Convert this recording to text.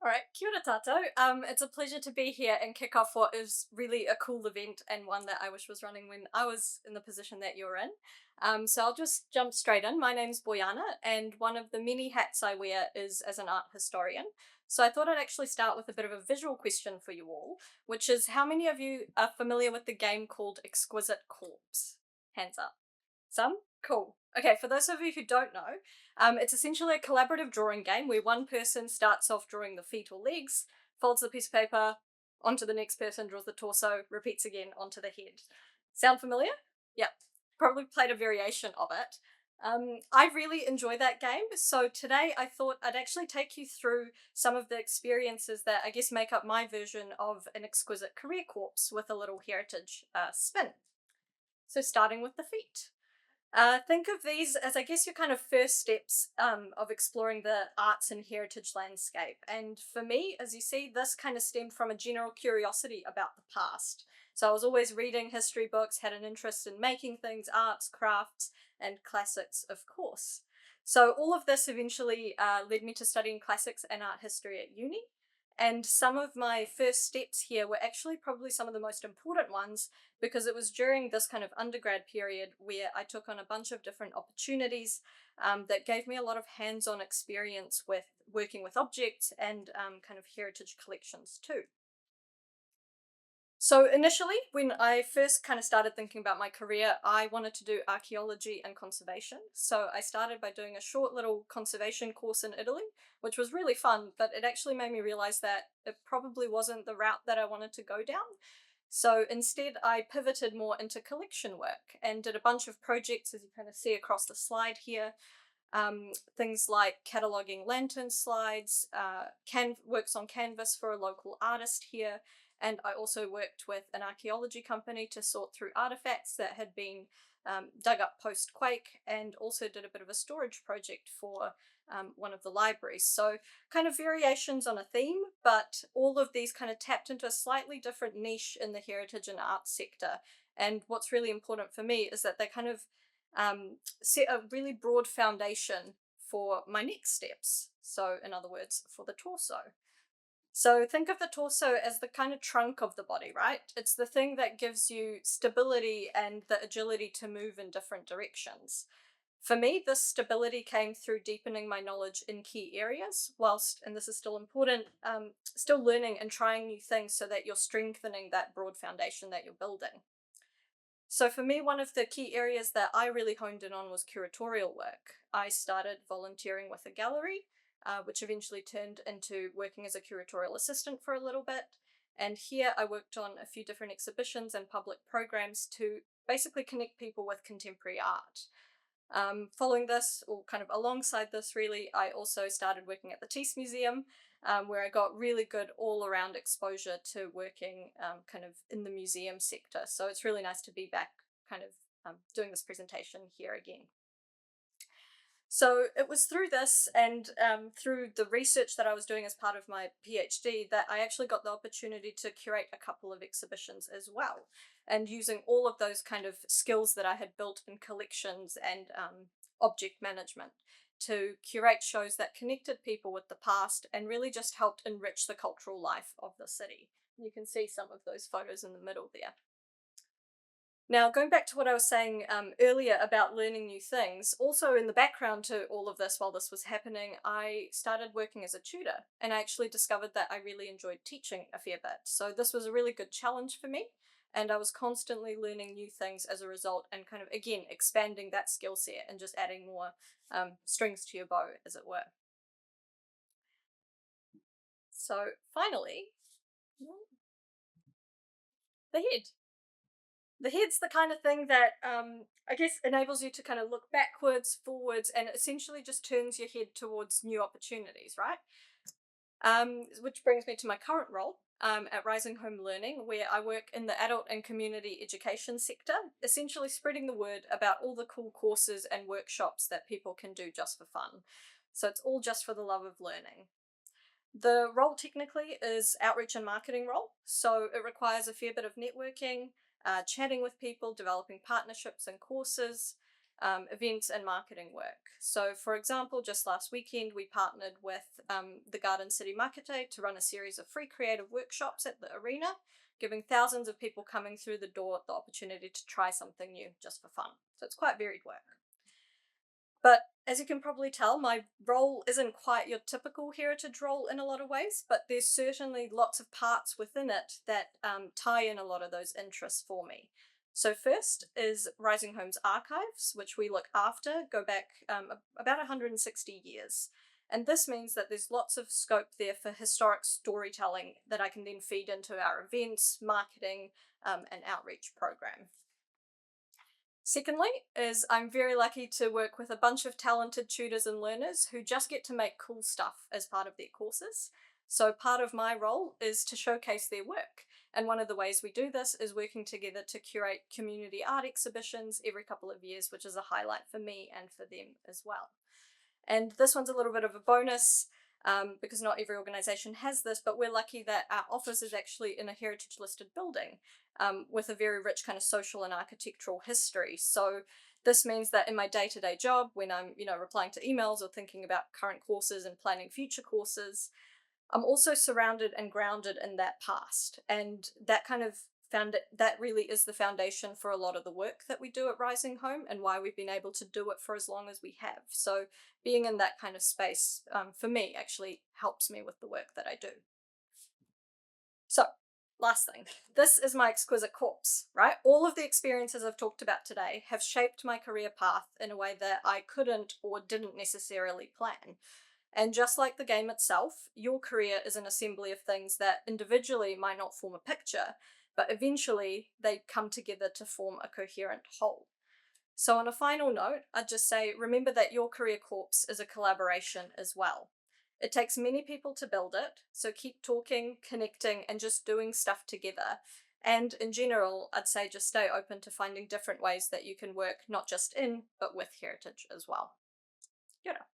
Alright, kia ora tātou. It's a pleasure to be here and kick off what is really a cool event and one that I wish was running when I was in the position that you're in. So I'll just jump straight in. My name's Bojana, and one of the many hats I wear is as an art historian. So I thought I'd actually start with a bit of a visual question for you all, which is how many of you are familiar with the game called Exquisite Corpse? Hands up. Some? Cool. Okay, for those of you who don't know, it's essentially a collaborative drawing game where one person starts off drawing the feet or legs, folds the piece of paper onto the next person, draws the torso, repeats again onto the head. Sound familiar? Yep. Probably played a variation of it. I really enjoy that game, so today I thought I'd actually take you through some of the experiences that I guess make up my version of an exquisite career corpse with a little heritage spin. So starting with the feet. Think of these as, I guess, your kind of first steps of exploring the arts and heritage landscape. And for me, as you see, this kind of stemmed from a general curiosity about the past. So I was always reading history books, had an interest in making things, arts, crafts, and classics, of course. So all of this eventually led me to studying classics and art history at uni. And some of my first steps here were actually probably some of the most important ones because it was during this kind of undergrad period where I took on a bunch of different opportunities that gave me a lot of hands-on experience with working with objects and kind of heritage collections too. So initially, when I first kind of started thinking about my career, I wanted to do archaeology and conservation. So I started by doing a short little conservation course in Italy, which was really fun, but it actually made me realize that it probably wasn't the route that I wanted to go down. So instead, I pivoted more into collection work and did a bunch of projects, as you kind of see across the slide here. Things like cataloging lantern slides, works on canvas for a local artist here, and I also worked with an archaeology company to sort through artifacts that had been dug up post-quake, and also did a bit of a storage project for one of the libraries. So kind of variations on a theme, but all of these kind of tapped into a slightly different niche in the heritage and arts sector. And what's really important for me is that they kind of set a really broad foundation for my next steps. So, in other words, for the torso. So, think of the torso as the kind of trunk of the body, right? It's the thing that gives you stability and the agility to move in different directions. For me, this stability came through deepening my knowledge in key areas, whilst, and this is still important, still learning and trying new things so that you're strengthening that broad foundation that you're building. So for me, one of the key areas that I really honed in on was curatorial work. I started volunteering with a gallery, which eventually turned into working as a curatorial assistant for a little bit. And here I worked on a few different exhibitions and public programs to basically connect people with contemporary art. Following this, or kind of alongside this really, I also started working at the Teece Museum, where I got really good all-around exposure to working kind of in the museum sector. So it's really nice to be back kind of doing this presentation here again. So it was through this and through the research that I was doing as part of my PhD that I actually got the opportunity to curate a couple of exhibitions as well. And using all of those kind of skills that I had built in collections and object management to curate shows that connected people with the past and really just helped enrich the cultural life of the city. You can see some of those photos in the middle there. Now, going back to what I was saying earlier about learning new things, also in the background to all of this while this was happening, I started working as a tutor and I actually discovered that I really enjoyed teaching a fair bit. So this was a really good challenge for me, and I was constantly learning new things as a result and kind of, again, expanding that skill set and just adding more strings to your bow, as it were. So finally, the head. The head's the kind of thing that I guess enables you to kind of look backwards, forwards, and essentially just turns your head towards new opportunities, right? Which brings me to my current role at Risingholme Learning, where I work in the adult and community education sector, essentially spreading the word about all the cool courses and workshops that people can do just for fun. So it's all just for the love of learning. The role technically is outreach and marketing role, so it requires a fair bit of networking, chatting with people, developing partnerships and courses, events and marketing work. So for example, just last weekend we partnered with the Garden City Makete to run a series of free creative workshops at the arena, giving thousands of people coming through the door the opportunity to try something new just for fun. So it's quite varied work. But as you can probably tell, my role isn't quite your typical heritage role in a lot of ways, but there's certainly lots of parts within it that tie in a lot of those interests for me. So first is Risingholme's archives, which we look after, go back about 160 years. And this means that there's lots of scope there for historic storytelling that I can then feed into our events, marketing, and outreach program. Secondly, is I'm very lucky to work with a bunch of talented tutors and learners who just get to make cool stuff as part of their courses. So part of my role is to showcase their work. And one of the ways we do this is working together to curate community art exhibitions every couple of years, which is a highlight for me and for them as well. And this one's a little bit of a bonus because not every organisation has this, but we're lucky that our office is actually in a heritage listed building with a very rich kind of social and architectural history. So this means that in my day-to-day job, when I'm replying to emails or thinking about current courses and planning future courses, I'm also surrounded and grounded in that past. And that that really is the foundation for a lot of the work that we do at Risingholme and why we've been able to do it for as long as we have. So being in that kind of space, for me, actually helps me with the work that I do. So last thing, this is my exquisite corpse, right? All of the experiences I've talked about today have shaped my career path in a way that I couldn't or didn't necessarily plan. And just like the game itself, your career is an assembly of things that individually might not form a picture, but eventually they come together to form a coherent whole. So on a final note, I'd just say, remember that your career corpse is a collaboration as well. It takes many people to build it, so keep talking, connecting, and just doing stuff together. And in general, I'd say just stay open to finding different ways that you can work not just in, but with heritage as well. Kia ora.